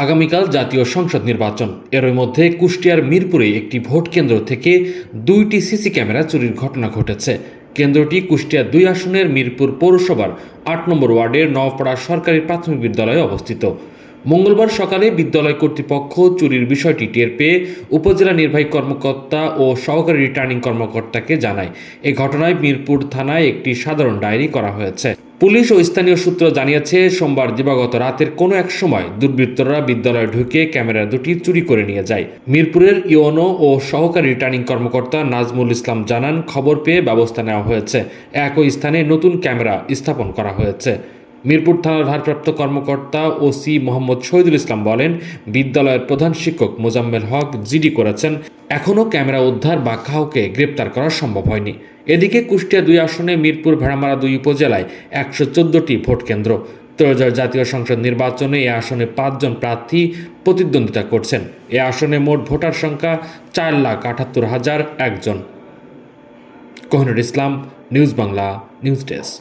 আগামীকাল জাতীয় সংসদ নির্বাচন। এরই মধ্যে কুষ্টিয়ার মিরপুরে একটি ভোট কেন্দ্র থেকে 2টি সিসি ক্যামেরা চুরির ঘটনা ঘটেছে। কেন্দ্রটি কুষ্টিয়া 2 আসনের মিরপুর পৌরসভার 8 নম্বর ওয়ার্ডের নওপাড়া সরকারি প্রাথমিক বিদ্যালয়ে অবস্থিত। মঙ্গলবার সকালে বিদ্যালয় কর্তৃপক্ষ চুরির বিষয়টি টের পেয়ে উপজেলা নির্বাহী কর্মকর্তা ও সহকারী রিটার্নিং কর্মকর্তাকে জানায়। এ ঘটনায় মিরপুর থানায় একটি সাধারণ ডায়েরি করা হয়েছে। পুলিশ ও স্থানীয় সূত্র জানিয়েছে, সোমবার দিবাগত রাতের কোনো এক সময় দুর্বৃত্তরা বিদ্যালয়ে ঢুকে ক্যামেরা দুটি চুরি করে নিয়ে যায়। মিরপুরের ইওনো ও সহকারী রিটার্নিং কর্মকর্তা নাজমুল ইসলাম জানান, খবর পেয়ে ব্যবস্থা নেওয়া হয়েছে। একই স্থানে নতুন ক্যামেরা স্থাপন করা হয়েছে। মিরপুর থানার ভারপ্রাপ্ত কর্মকর্তা ওসি মোহাম্মদ শহীদুল ইসলাম বলেন, বিদ্যালয়ের প্রধান শিক্ষক মোজাম্মেল হক জিডি করেছেন। এখনও ক্যামেরা উদ্ধার বা কাউকে গ্রেপ্তার করা সম্ভব হয়নি। এদিকে কুষ্টিয়া 2 আসনে মিরপুর ভেড়ামারা 2 উপজেলায় 114টি ভোট কেন্দ্র। ত্রয়োদশ জাতীয় সংসদ নির্বাচনে এ আসনে 5 জন প্রার্থী প্রতিদ্বন্দ্বিতা করছেন। এ আসনে মোট ভোটার সংখ্যা 4,78,001 জন। কোহিনুর ইসলাম, নিউজ বাংলা, নিউজ ডেস্ক।